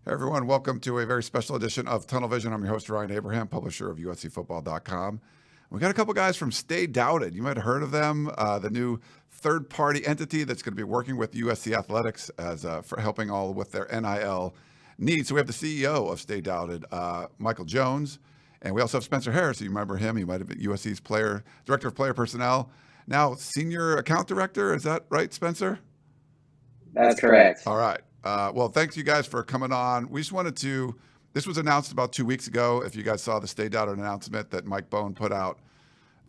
Hey everyone, welcome to a very special edition of Tunnel Vision. I'm your host, Ryan Abraham, publisher of USCFootball.com. We got a couple guys from Stay Doubted. You might have heard of them, the new third-party entity that's going to be working with USC Athletics as for helping all with their NIL needs. So we have the CEO of Stay Doubted, Michael Jones, and we also have Spencer Harris. You remember him? He might have been USC's director of player personnel, now senior account director. Is that right, Spencer? That's correct. All right. Well, thanks you guys for coming on. We just wanted to, this was announced about 2 weeks ago. If you guys saw the Stay Doubted announcement that Mike Bohn put out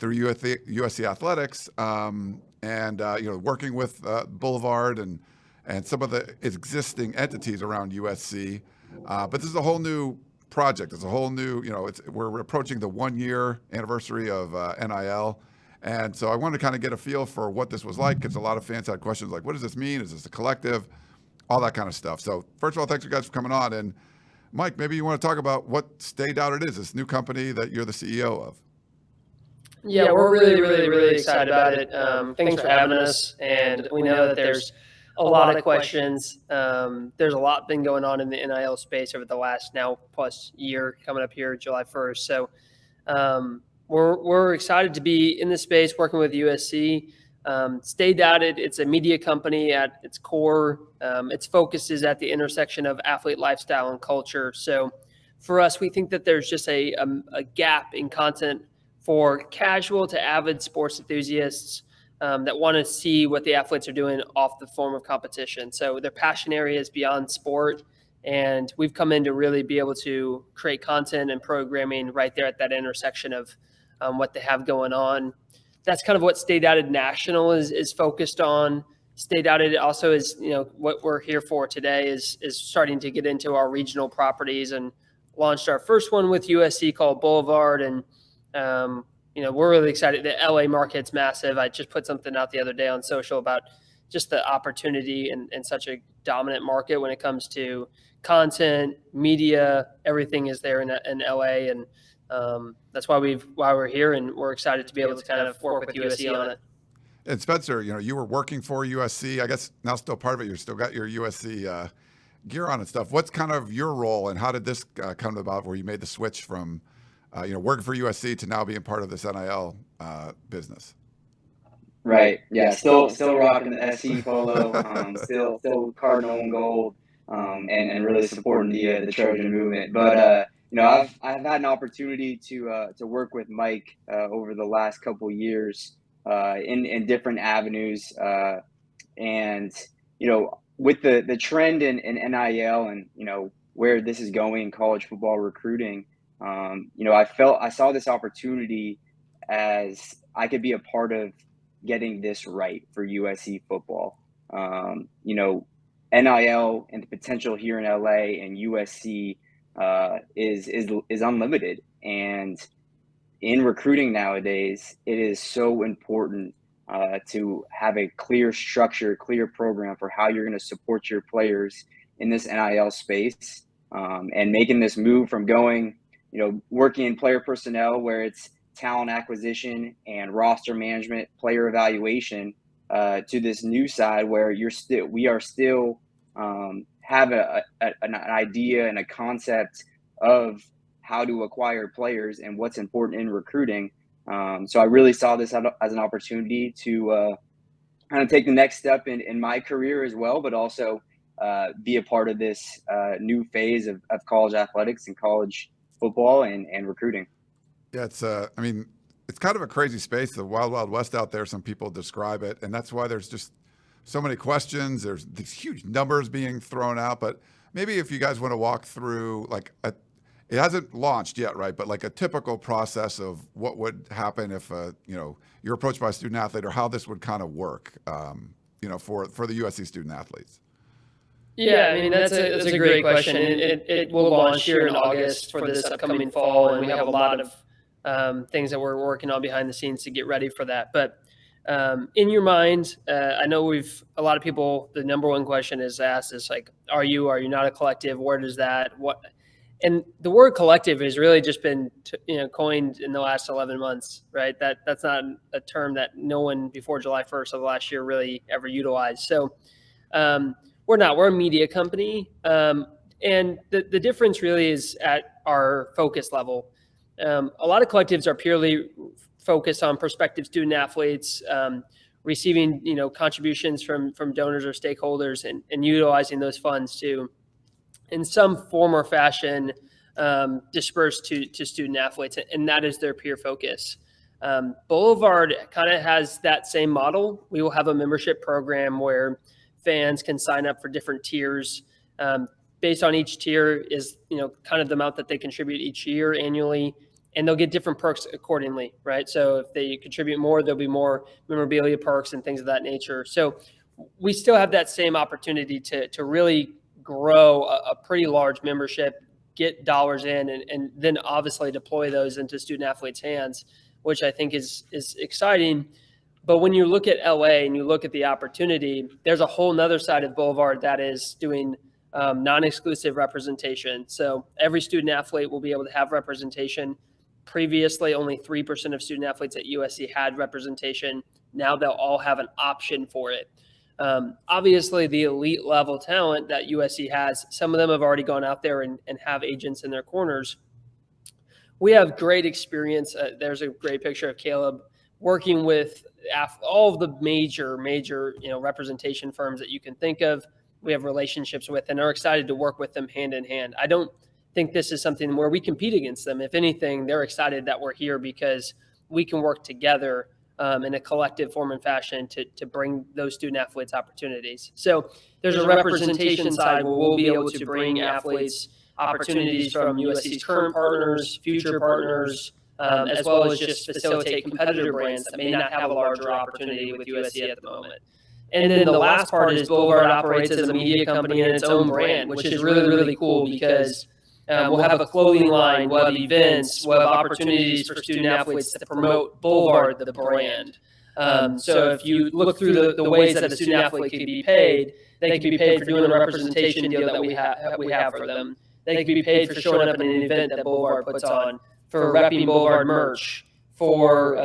through USC Athletics, working with Boulevard and some of the existing entities around USC. But this is a whole new project. It's a whole new, we're approaching the 1-year anniversary of NIL. And so I wanted to kind of get a feel for what this was like, because a lot of fans had questions like, what does this mean? Is this a collective? All that kind of stuff. So first of all, thanks you guys for coming on. And Mike, maybe you want to talk about what Stay Doubted is, this new company that you're the CEO of. Yeah, we're really excited about it. Thanks for having us. And we know that there's a lot of questions. There's a lot been going on in the NIL space over the last now plus year coming up here July 1st. So we're excited to be in this space working with USC. Stay Doubted, it's a media company at its core. Its focus is at the intersection of athlete lifestyle and culture. So for us, we think that there's just a gap in content for casual to avid sports enthusiasts that want to see what the athletes are doing off the form of competition. So their passion area is beyond sport, and we've come in to really be able to create content and programming right there at that intersection of what they have going on. That's kind of what Stay Doubted National is focused on. Stay Doubted also is, what we're here for today is starting to get into our regional properties, and launched our first one with USC called Boulevard. And, we're really excited. The LA market's massive. I just put something out the other day on social about just the opportunity in such a dominant market when it comes to content, media, everything is there in LA. And that's why we're here, and we're excited to be able to kind of work with USC on it. And Spencer, you were working for USC. I guess now still part of it. You still got your USC gear on and stuff. What's kind of your role, and how did this come about, where you made the switch from working for USC to now being part of this NIL business? Right. Yeah. Still rocking the SC polo. Still Cardinal and gold, and really supporting the Trojan movement. But I've had an opportunity to work with Mike over the last couple of years in different avenues, and with the trend in NIL and where this is going in college football recruiting, I saw this opportunity as I could be a part of getting this right for USC football. NIL and the potential here in LA and USC is unlimited, and in recruiting nowadays, it is so important to have a clear structure, clear program for how you're going to support your players in this NIL space, and making this move from going, working in player personnel where it's talent acquisition and roster management, player evaluation, to this new side where we are still have an idea and a concept of how to acquire players and what's important in recruiting. So I really saw this as an opportunity to kind of take the next step in my career as well, but also be a part of this new phase of college athletics and college football and recruiting. Yeah, it's kind of a crazy space, the wild, wild west out there. Some people describe it, and that's why there's just so many questions. There's these huge numbers being thrown out, but maybe if you guys want to walk through, it hasn't launched yet, right? But like a typical process of what would happen if, you're approached by a student athlete, or how this would kind of work, for the USC student athletes. Yeah, I mean, that's a great question. It will launch here in August for this upcoming fall, and we have a lot of things that we're working on behind the scenes to get ready for that. But in your mind, I know a lot of people, the number one question is asked is like, are you not a collective? Where does that, and the word collective has really just been, coined in the last 11 months, right? That's not a term that no one before July 1st of last year really ever utilized. So we're a media company. And the difference really is at our focus level. A lot of collectives are purely focused on prospective student athletes, receiving, contributions from donors or stakeholders and utilizing those funds to, in some form or fashion, disperse to student athletes, and that is their peer focus. Boulevard kind of has that same model. We will have a membership program where fans can sign up for different tiers. Based on each tier is, kind of the amount that they contribute each year annually, and they'll get different perks accordingly, right? So if they contribute more, there'll be more memorabilia perks and things of that nature. So we still have that same opportunity to really grow a pretty large membership, get dollars in, and then obviously deploy those into student athletes' hands, which I think is exciting. But when you look at LA and you look at the opportunity, there's a whole nother side of Boulevard that is doing non-exclusive representation. So every student athlete will be able to have representation. Previously, only 3% of student athletes at USC had representation. Now they'll all have an option for it. Obviously, the elite level talent that USC has, some of them have already gone out there and have agents in their corners. We have great experience. There's a great picture of Caleb working with all of the major, representation firms that you can think of. We have relationships with and are excited to work with them hand in hand. I don't think this is something where we compete against them. If anything, they're excited that we're here because we can work together in a collective form and fashion to bring those student athletes opportunities. So there's a representation side where we'll be able to bring athletes opportunities from USC's current partners, future partners, as well as just facilitate competitor brands that may not have a larger opportunity with USC at the moment. And then the last part is Boulevard operates as a media company in its own brand, which is really, really cool because we'll have a clothing line, we'll have events, we'll have opportunities for student athletes to promote Boulevard, the brand. So if you look through the ways that a student athlete can be paid, they can be paid for doing a representation deal that we have for them. They can be paid for showing up in an event that Boulevard puts on, for repping Boulevard merch, for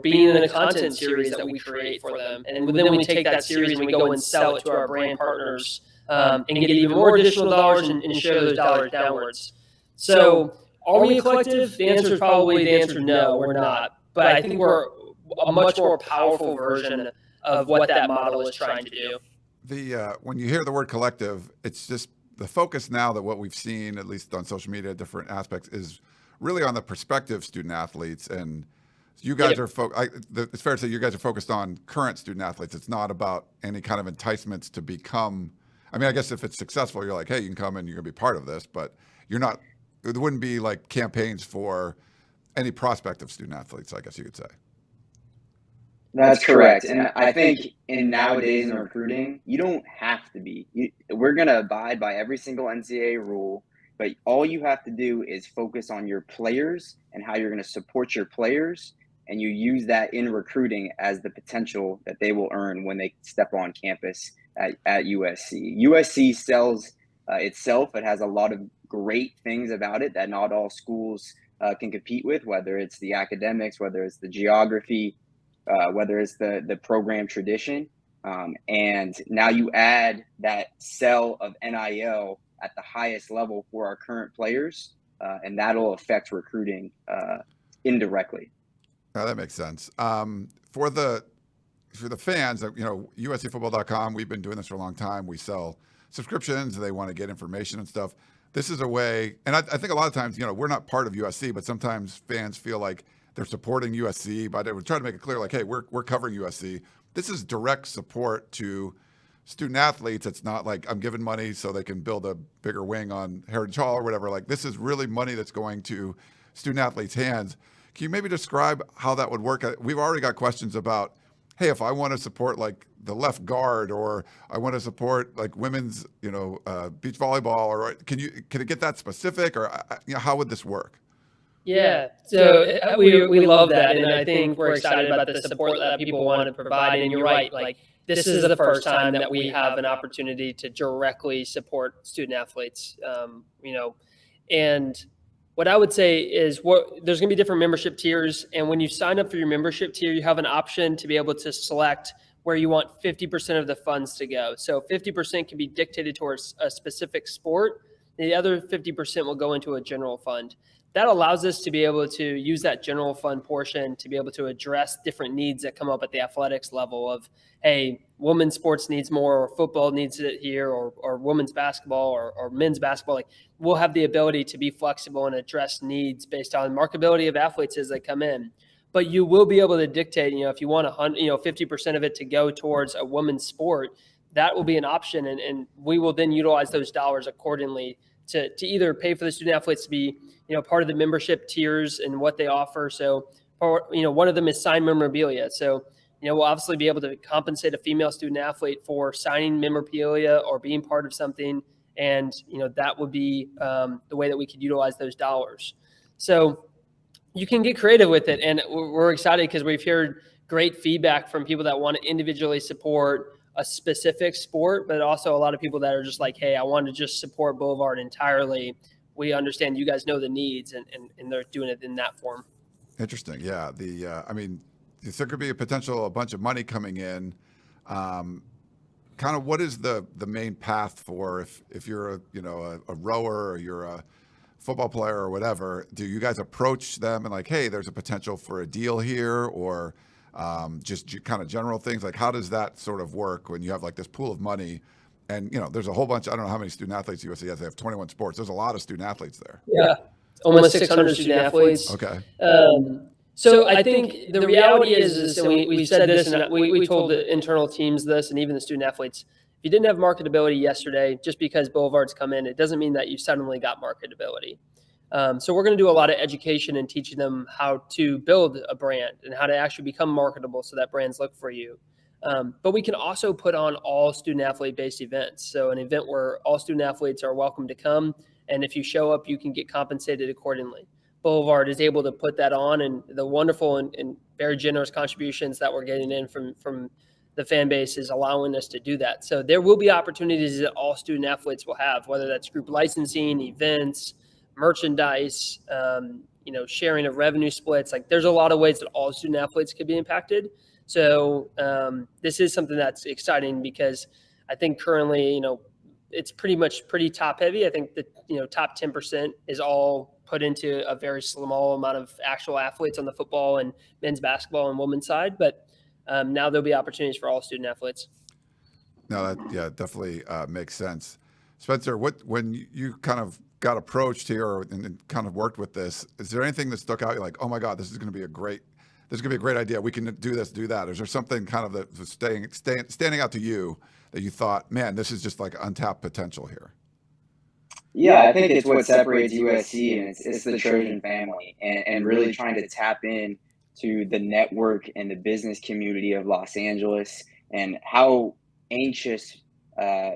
being in a content series that we create for them. And then we take that series and we go and sell it to our brand partners and get even more additional dollars and share those dollars downwards. So are we a collective? The answer is no, we're not. But I think we're a much more powerful version of what that model is trying to do. When you hear the word collective, it's just the focus now that what we've seen, at least on social media, different aspects, is really on the prospective student athletes. And you guys are it's fair to say you guys are focused on current student athletes. It's not about any kind of enticements to become, I mean, I guess if it's successful, you're like, hey, you can come and you're gonna be part of this, but you're not, there wouldn't be like campaigns for any prospective student athletes, I guess you could say. That's correct. And I think nowadays in recruiting, you don't have to be. We're going to abide by every single NCAA rule, but all you have to do is focus on your players and how you're going to support your players, and you use that in recruiting as the potential that they will earn when they step on campus at USC. USC sells itself. It has a lot of great things about it that not all schools can compete with, whether it's the academics, whether it's the geography, whether it's the program tradition. And now you add that sell of NIL at the highest level for our current players, and that'll affect recruiting indirectly. Now that makes sense. For the fans, USCfootball.com, we've been doing this for a long time. We sell subscriptions. They want to get information and stuff. This is a way, and I think a lot of times, we're not part of USC, but sometimes fans feel like they're supporting USC, but we're trying to make it clear, like, hey, we're covering USC. This is direct support to student athletes, it's not like I'm giving money so they can build a bigger wing on Heritage Hall or whatever. Like, this is really money that's going to student athletes' hands. Can you maybe describe how that would work? We've already got questions about, hey, if I want to support like the left guard, or I want to support like women's, beach volleyball, or can it get that specific, or how would this work? Yeah, so we love that, and I think we're excited about the support that people want to provide. And you're right, like this is the first time that we have an opportunity to directly support student athletes. And what I would say is there's going to be different membership tiers, and when you sign up for your membership tier, you have an option to be able to select where you want 50% of the funds to go. So 50% can be dictated towards a specific sport. The other 50% will go into a general fund. That allows us to be able to use that general fund portion to be able to address different needs that come up at the athletics level of, hey, women's sports needs more, or football needs it here, or women's basketball or men's basketball. Like, we'll have the ability to be flexible and address needs based on marketability of athletes as they come in. But you will be able to dictate, if you want 50% of it to go towards a women's sport, that will be an option. And we will then utilize those dollars accordingly to either pay for the student athletes to be, part of the membership tiers and what they offer. So, one of them is signed memorabilia. So, we'll obviously be able to compensate a female student athlete for signing memorabilia or being part of something. And, that would be the way that we could utilize those dollars. So you can get creative with it. And we're excited because we've heard great feedback from people that want to individually support a specific sport, but also a lot of people that are just like, hey, I want to just support Boulevard entirely. We understand you guys know the needs, and they're doing it in that form. Interesting. Yeah. There could be a bunch of money coming in. Kind of what is the main path for if you're a rower, or you're a football player or whatever? Do you guys approach them and like, hey, there's a potential for a deal here, or just kind of general things? Like, how does that sort of work when you have like this pool of money? And, there's a whole bunch, I don't know how many student athletes USC has. They have 21 sports. There's a lot of student athletes there. Yeah. Almost 600 student athletes. Okay. So I think the reality is and we said this, and we told the internal teams this, and even the student athletes, if you didn't have marketability yesterday, just because Boulevard's come in, it doesn't mean that you suddenly got marketability. So we're going to do a lot of education and teaching them how to build a brand and how to actually become marketable so that brands look for you. But we can also put on all student athlete based events. So an event where all student athletes are welcome to come. And if you show up, you can get compensated accordingly. Boulevard is able to put that on, and the wonderful and very generous contributions that we're getting in from the fan base is allowing us to do that. So there will be opportunities that all student athletes will have, whether that's group licensing, events, merchandise, sharing of revenue splits. Like, there's a lot of ways that all student athletes could be impacted. So this is something that's exciting because I think currently, it's pretty top heavy. I think the top 10% is all put into a very small amount of actual athletes on the football and men's basketball and women's side. But now there'll be opportunities for all student athletes. No, that definitely makes sense. Spencer, when you kind of got approached here and kind of worked with this, is there anything that stuck out? You're like, oh my God, this is going to be a great idea. We can do this, do that. Is there something kind of that was standing out to you that you thought, man, this is just like untapped potential here? Yeah, I think it's what separates USC, and it's the Trojan family, and really trying to tap in to the network and the business community of Los Angeles, and how anxious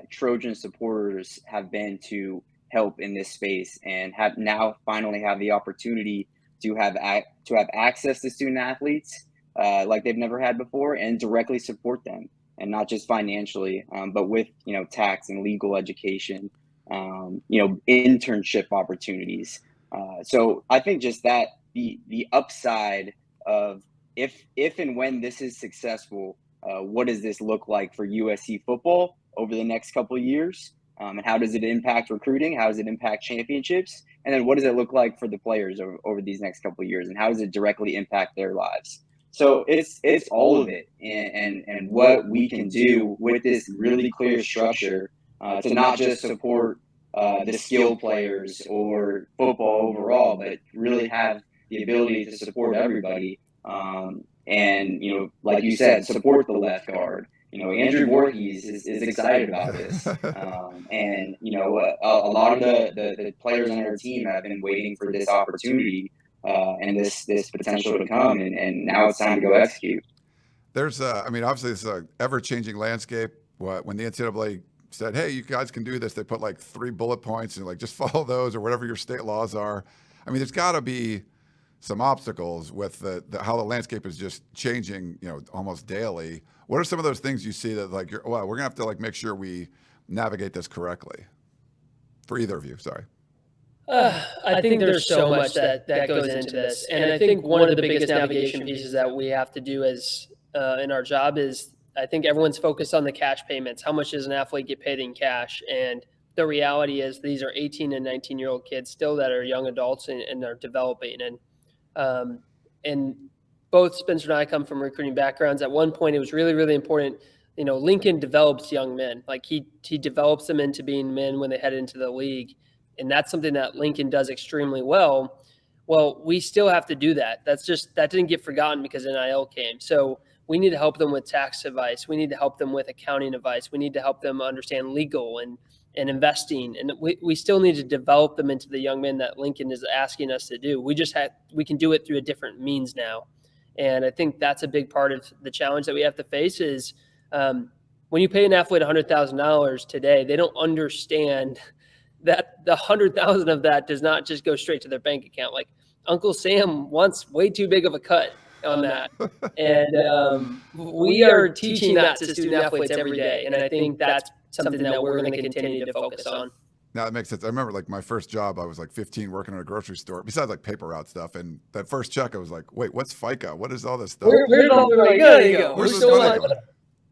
Trojan supporters have been to help in this space, and have now finally have the opportunity to have access to student athletes like they've never had before, and directly support them, and not just financially, but with tax and legal education, internship opportunities. So I think just that the upside of if and when this is successful, what does this look like for USC football over the next couple of years? And how does it impact recruiting? How does it impact championships? And then what does it look like for the players over these next couple of years? And how does it directly impact their lives? So it's all of it, and what we can do with this really clear structure to not just support the skilled players or football overall, but really have the ability to support everybody. And like you said, support the left guard, Andrew Voorhees is excited about this. And, a lot of the players on our team have been waiting for this opportunity and this potential to come. And now it's time to go execute. There's, obviously it's an ever-changing landscape. When the NCAA said, hey, you guys can do this, they put like 3 bullet points and like, just follow those or whatever your state laws are. I mean, there's got to be some obstacles with how the landscape is just changing, almost daily. What are some of those things you see that like, we're going to have to like make sure we navigate this correctly for either of you? Sorry. I think there's so much that goes into this. And I think one of the biggest navigation pieces that we have to do as in our job is, I think everyone's focused on the cash payments. How much does an athlete get paid in cash? And the reality is these are 18 and 19-year-old kids still that are young adults and are developing. And both Spencer and I come from recruiting backgrounds. At one point, it was really, really important. Lincoln develops young men. Like he develops them into being men when they head into the league. And that's something that Lincoln does extremely well. Well, we still have to do that. That didn't get forgotten because NIL came. So we need to help them with tax advice. We need to help them with accounting advice. We need to help them understand legal and investing. And we still need to develop them into the young men that Lincoln is asking us to do. We can do it through a different means now. And I think that's a big part of the challenge that we have to face is when you pay an athlete $100,000 today, they don't understand that the $100,000 of that does not just go straight to their bank account. Like Uncle Sam wants way too big of a cut on that. And we are teaching that to student athletes every day. And I think that's something that we're going to continue to focus on. Now that makes sense. I remember like my first job, I was like 15 working at a grocery store, besides like paper route stuff. And that first check, I was like, wait, what's FICA? What is all this stuff? Where did all the money go? We're still like,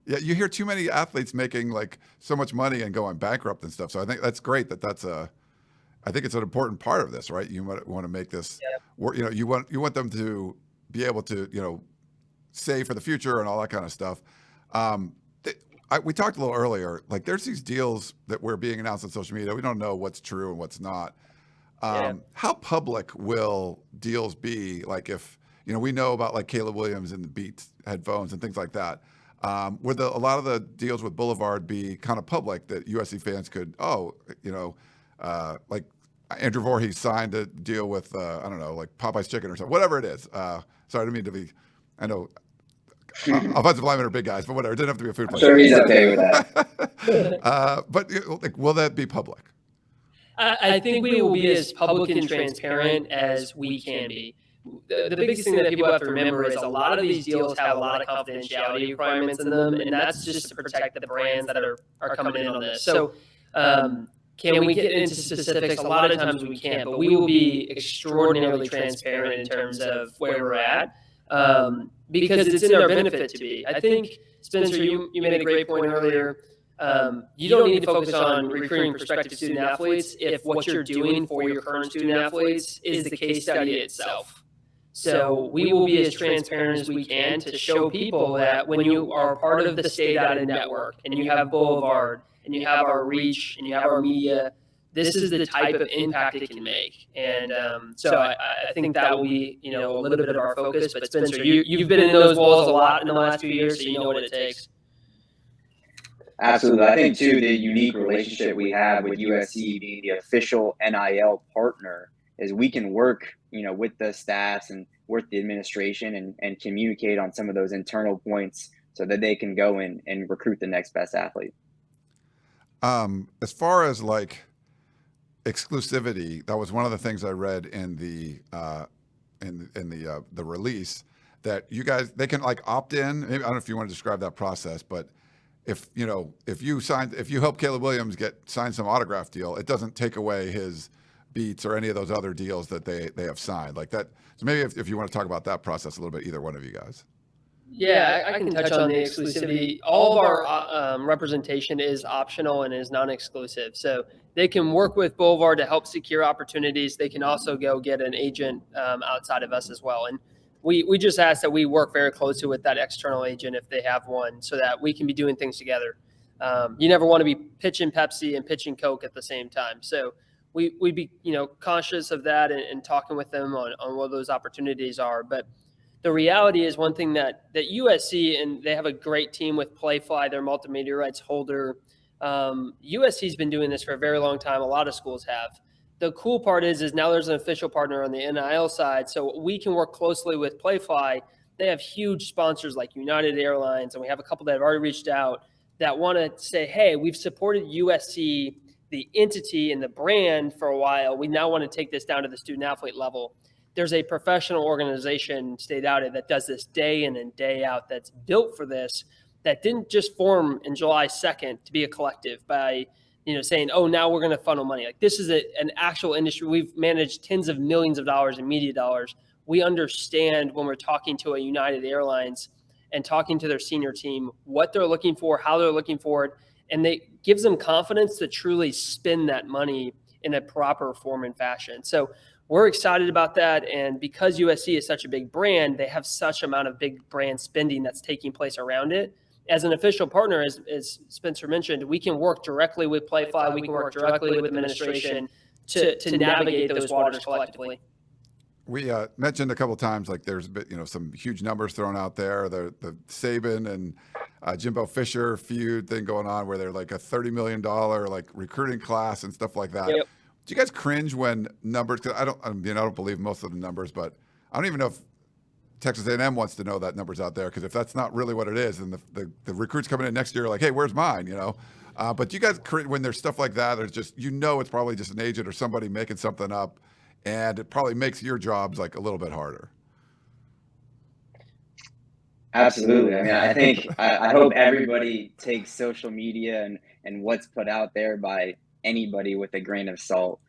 yeah, you hear too many athletes making like so much money and going bankrupt and stuff. So I think that's great I think it's an important part of this, right? You want to make this, you want them to be able to, save for the future and all that kind of stuff. We talked a little earlier, like there's these deals that were being announced on social media. We don't know what's true and what's not. How public will deals be? Like if, we know about like Caleb Williams and the Beats headphones and things like that. Would a lot of the deals with Boulevard be kind of public that USC fans could, like Andrew Voorhees signed a deal with, I don't know, like Popeye's Chicken or something, whatever it is. Sorry, I didn't mean to be, I know offensive linemen are big guys, but whatever. It didn't have to be a food place. I'm sure he's okay with that. But like, will that be public? I think we will be as public and transparent as we can be. The biggest thing that people have to remember is a lot of these deals have a lot of confidentiality requirements in them, and that's just to protect the brands that are coming in on this. So can we get into specifics? A lot of times we can't, but we will be extraordinarily transparent in terms of where we're at because it's in our benefit to be. I think, Spencer, you made a great point earlier. You don't need to focus on recruiting prospective student athletes if what you're doing for your current student athletes is the case study itself. So we will be as transparent as we can to show people that when you are part of the Stay Dotted network and you have Boulevard and you have our reach and you have our media, this is the type of impact it can make. And so I think that will be, a little bit of our focus. But Spencer, you've been in those walls a lot in the last few years, so you know what it takes. Absolutely. I think, too, the unique relationship we have with USC being the official NIL partner is we can work, with the staffs and with the administration and communicate on some of those internal points so that they can go in and recruit the next best athlete. As far as like exclusivity, that was one of the things I read in the release that you guys, they can like opt in. Maybe, I don't know if you want to describe that process, but if you help Caleb Williams sign some autograph deal, it doesn't take away his Beats or any of those other deals that they have signed like that. So maybe if you want to talk about that process a little bit, either one of you guys. Yeah, I can touch on the exclusivity. All of our representation is optional and is non-exclusive. So they can work with Boulevard to help secure opportunities. They can also go get an agent outside of us as well. And we just ask that we work very closely with that external agent if they have one so that we can be doing things together. You never want to be pitching Pepsi and pitching Coke at the same time. So we'd be, conscious of that and talking with them on what those opportunities are. But the reality is one thing that USC, and they have a great team with Playfly, their multimedia rights holder. USC's been doing this for a very long time. A lot of schools have. The cool part is now there's an official partner on the NIL side, so we can work closely with Playfly. They have huge sponsors like United Airlines, and we have a couple that have already reached out that want to say, hey, we've supported USC, the entity and the brand, for a while. We now want to take this down to the student-athlete level. There's a professional organization, Stay Doubted, that does this day in and day out, that's built for this, that didn't just form in July 2nd to be a collective by saying, oh, now we're going to funnel money. Like, this is an actual industry. We've managed tens of millions of dollars in media dollars. We understand when we're talking to a United Airlines and talking to their senior team, what they're looking for, how they're looking for it, and it gives them confidence to truly spend that money in a proper form and fashion. So we're excited about that, and because USC is such a big brand, they have such amount of big brand spending that's taking place around it. As an official partner, as Spencer mentioned, we can work directly with Playfly, we can work directly with administration to navigate those waters collectively. We mentioned a couple of times, like there's some huge numbers thrown out there. The Saban and Jimbo Fisher feud thing going on, where they're like a $30 million like recruiting class and stuff like that. Yep. Do you guys cringe when numbers? Cause I don't believe most of the numbers, but I don't even know if Texas A&M wants to know that number's out there, because if that's not really what it is, and the recruits coming in next year are like, hey, where's mine? But you guys cringe when there's stuff like that. There's just it's probably just an agent or somebody making something up. And it probably makes your jobs like a little bit harder. Absolutely. I mean, I think I hope everybody takes social media and what's put out there by anybody with a grain of salt,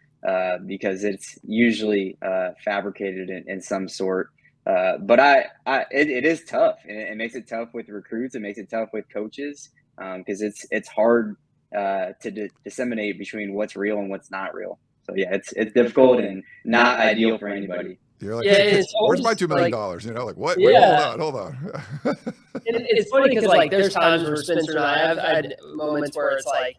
because it's usually fabricated in some sort. But it is tough, and it makes it tough with recruits. It makes it tough with coaches, because it's hard to disseminate between what's real and what's not real. So yeah, it's difficult and not ideal for anybody. You're like, hey, where's my $2 million? Like what? Yeah. Wait, hold on. It's funny because like there's times where Spencer and I have had moments where it's like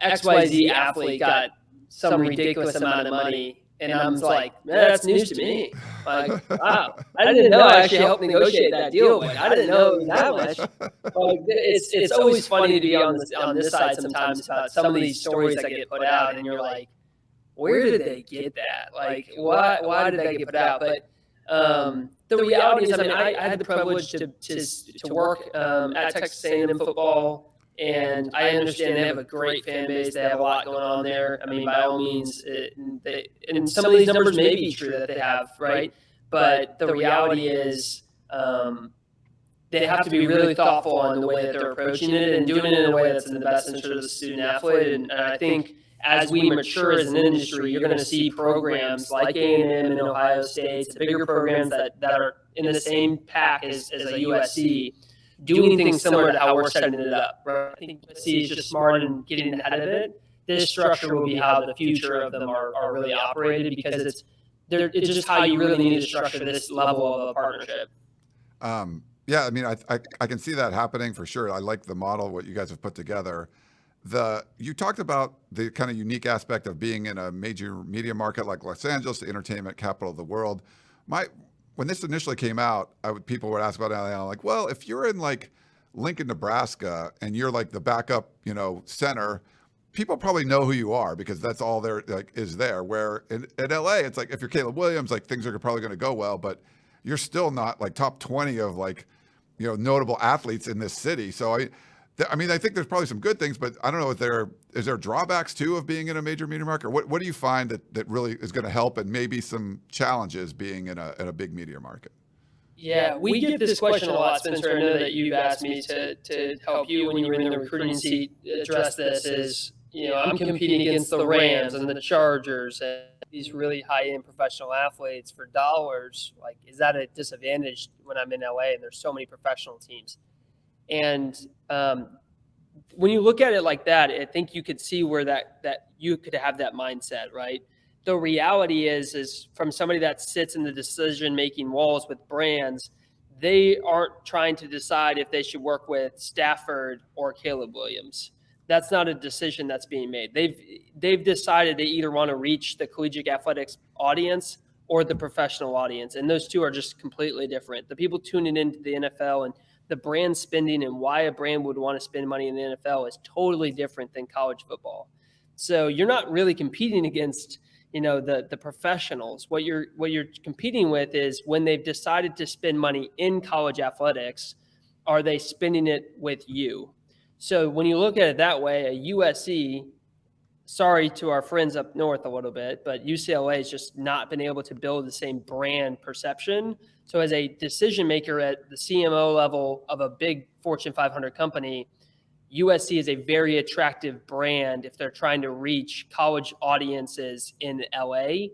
XYZ athlete got some ridiculous amount of money, and I'm like, man, that's news to me. Like, wow, I didn't know I actually helped negotiate that deal. Like, I didn't know it was that much. Like, it's always funny to be on this side sometimes about some of these stories that get put out, and you're like, where did they get that? Like, why did they get put out? But the reality is, I mean, I had the privilege to work at Texas A&M football, and I understand they have a great fan base. They have a lot going on there. I mean, by all means, and some of these numbers may be true that they have, right? But the reality is, they have to be really thoughtful on the way that they're approaching it and doing it in a way that's in the best interest of the student athlete. And I think as we mature as an industry, you're going to see programs like A&M and Ohio State, the bigger programs that are in the same pack as a USC, doing things similar to how we're setting it up. Right? I think USC is just smart in getting ahead of it. This structure will be how the future of them are really operated, because it's just how you really need to structure this level of a partnership. Yeah, I mean, I can see that happening for sure. I like the model, what you guys have put together. You talked about the kind of unique aspect of being in a major media market like Los Angeles, the entertainment capital of the world. When this initially came out, people would ask about it, like, well, if you're in like Lincoln, Nebraska, and you're like the backup, center, people probably know who you are because that's all there is there. Where in LA, it's like if you're Caleb Williams, like things are probably going to go well, but you're still not like top 20 of like notable athletes in this city. So I mean, I think there's probably some good things, but I don't know if is there drawbacks too of being in a major media market? What do you find that really is going to help, and maybe some challenges being in a big media market? Yeah, we get this question a lot, Spencer. I know that you've asked me to help you when you were in the recruiting seat address this. Is I'm competing against the Rams and the Chargers and these really high-end professional athletes for dollars. Like, is that a disadvantage when I'm in LA and there's so many professional teams? And when you look at it like that, I think you could see where that you could have that mindset, right? The reality is from somebody that sits in the decision-making walls with brands, they aren't trying to decide if they should work with Stafford or Caleb Williams. That's not a decision that's being made. They've decided they either want to reach the collegiate athletics audience or the professional audience. And those two are just completely different. The people tuning into the NFL and the brand spending and why a brand would want to spend money in the NFL is totally different than college football. So you're not really competing against, the professionals. What you're competing with is when they've decided to spend money in college athletics, are they spending it with you? So when you look at it that way, a USC, sorry to our friends up north a little bit, but UCLA has just not been able to build the same brand perception. So as a decision maker at the CMO level of a big Fortune 500 company, USC is a very attractive brand if they're trying to reach college audiences in LA.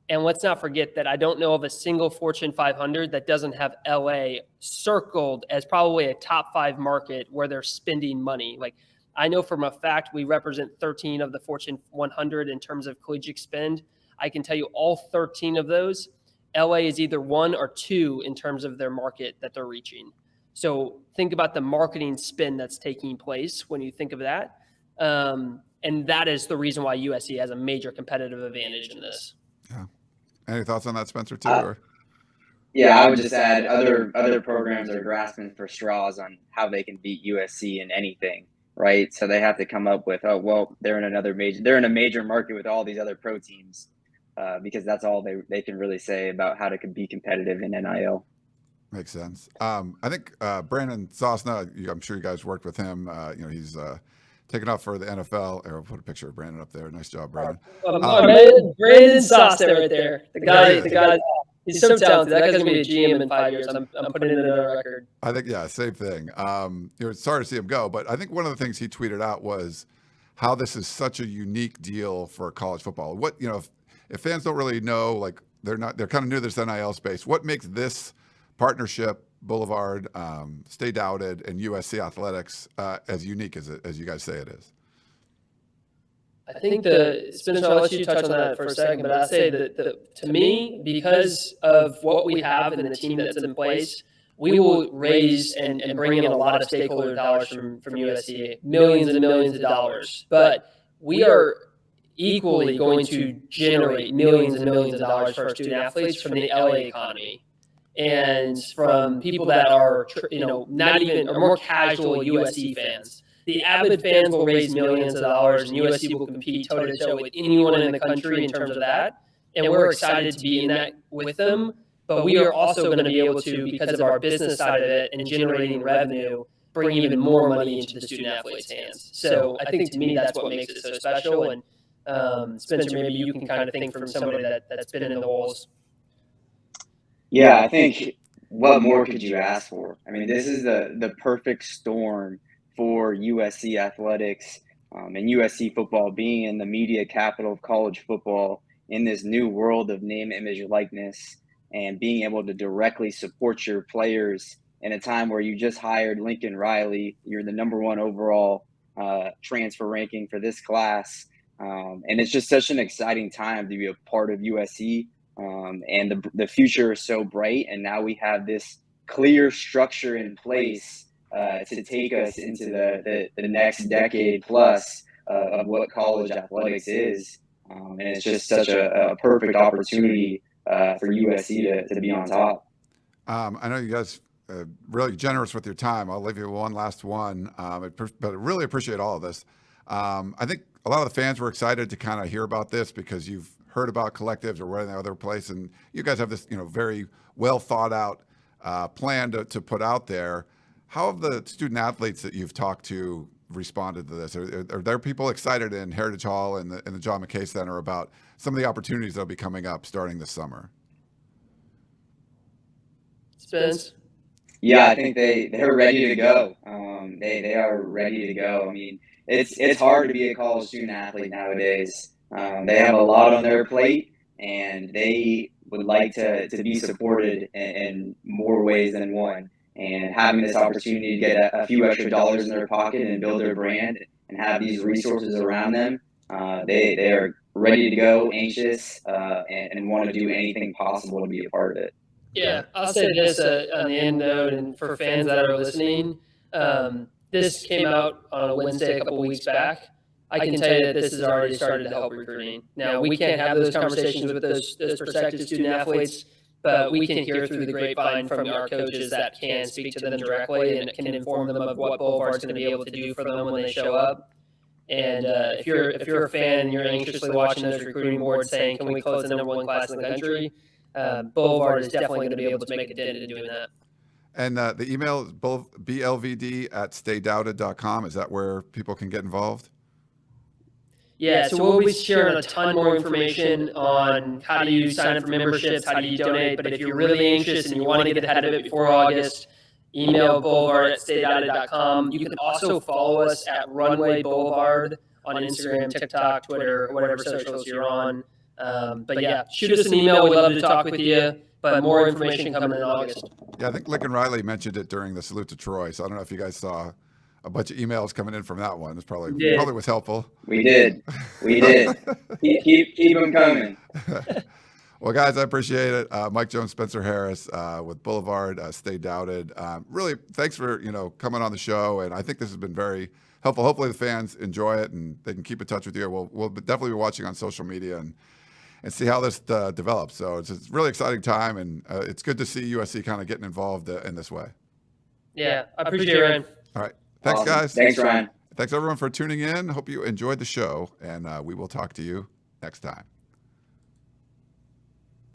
And let's not forget that I don't know of a single Fortune 500 that doesn't have LA circled as probably a top 5 market where they're spending money. Like, I know from a fact we represent 13 of the Fortune 100 in terms of collegiate spend. I can tell you all 13 of those, LA is either 1 or 2 in terms of their market that they're reaching. So think about the marketing spend that's taking place when you think of that. And that is the reason why USC has a major competitive advantage in this. Yeah. Any thoughts on that, Spencer, too? Yeah, I would just add other programs are grasping for straws on how they can beat USC in anything, right? So they have to come up with, they're in a major market with all these other pro teams, because that's all they can really say about how to be competitive in NIL. Makes sense. I think Brandon Sosna, I'm sure you guys worked with him. He's taking off for the NFL. I'll put a picture of Brandon up there. Nice job, Brandon. Brandon Sosna right there. The guy. He's so talented. That guy's going to be a GM in 5 years. I'm putting it in a record. I think, same thing. Sorry to see him go, but I think one of the things he tweeted out was how this is such a unique deal for college football. What, if fans don't really know, like they're kind of new to this NIL space, what makes this partnership, Boulevard, Stay Doubted, and USC Athletics as unique as you guys say it is? I think Spencer, I'll let you touch on that for a second, but I'd say that to me, because of what we have and the team that's in place, we will raise and bring in a lot of stakeholder dollars from USC, millions and millions of dollars. But we are equally going to generate millions and millions of dollars for our student athletes from the LA economy and from people that are, not even or more casual USC fans. The avid fans will raise millions of dollars, and USC will compete toe-to-toe with anyone in the country in terms of that. And we're excited to be in that with them. But we are also going to be able to, because of our business side of it and generating revenue, bring even more money into the student-athletes' hands. So I think, to me, that's what makes it so special. And Spencer, maybe you can kind of think from somebody that's been in the walls. Yeah, I think what more could you ask for? I mean, this is the perfect storm for USC athletics and USC football being in the media capital of college football in this new world of name, image, likeness, and being able to directly support your players in a time where you just hired Lincoln Riley. You're the #1 overall transfer ranking for this class. And it's just such an exciting time to be a part of USC. And the future is so bright. And now we have this clear structure in place to take us into the next decade plus of what college athletics is. And it's just such a perfect opportunity for USC to be on top. I know you guys are really generous with your time. I'll leave you one last one, but I really appreciate all of this. I think a lot of the fans were excited to kind of hear about this because you've heard about collectives or whatever other place, and you guys have this very well thought out plan to put out there. How have the student athletes that you've talked to responded to this? Are there people excited in Heritage Hall and the John McKay Center about some of the opportunities that'll be coming up starting this summer? Spence? Yeah, I think they're ready to go. They are ready to go. I mean, it's hard to be a college student athlete nowadays. They have a lot on their plate, and they would like to be supported in more ways than one. And having this opportunity to get a few extra dollars in their pocket and build their brand and have these resources around them, they are ready to go, anxious, and want to do anything possible to be a part of it. Yeah, I'll say this on the end note, and for fans that are listening, this came out on a Wednesday a couple weeks back. I can tell you that this has already started to help recruiting. Now, we can't have those conversations with those prospective student athletes, but we can hear through the grapevine from our coaches that can speak to them directly and can inform them of what Boulevard's going to be able to do for them when they show up. And if you're a fan and you're anxiously watching those recruiting boards saying, can we close the #1 class in the country, Boulevard is definitely going to be able to make a dent in doing that. And the email is blvd@staydoubted.com. Is that where people can get involved? Yeah, so we'll be sharing a ton more information on how do you sign up for memberships, how do you donate. But if you're really anxious and you want to get ahead of it before August, email boulevard@staydoubted.com. You can also follow us at Runway Boulevard on Instagram, TikTok, Twitter, whatever socials you're on. But yeah, shoot us an email. We'd love to talk with you. But more information coming in August. Yeah, I think Lick and Riley mentioned it during the Salute to Troy. So I don't know if you guys saw a bunch of emails coming in from that one. It's probably was helpful. We did. keep them coming. Well, guys, I appreciate it. Mike Jones, Spencer Harris with Boulevard, Stay Doubted. Really, thanks for coming on the show, and I think this has been very helpful. Hopefully, the fans enjoy it and they can keep in touch with you. We'll definitely be watching on social media and see how this develops. So it's a really exciting time, and it's good to see USC kind of getting involved in this way. Yeah, I appreciate it, Ryan. All right. Thanks, guys. Thanks, Ryan. Thanks, everyone, for tuning in. Hope you enjoyed the show, and we will talk to you next time.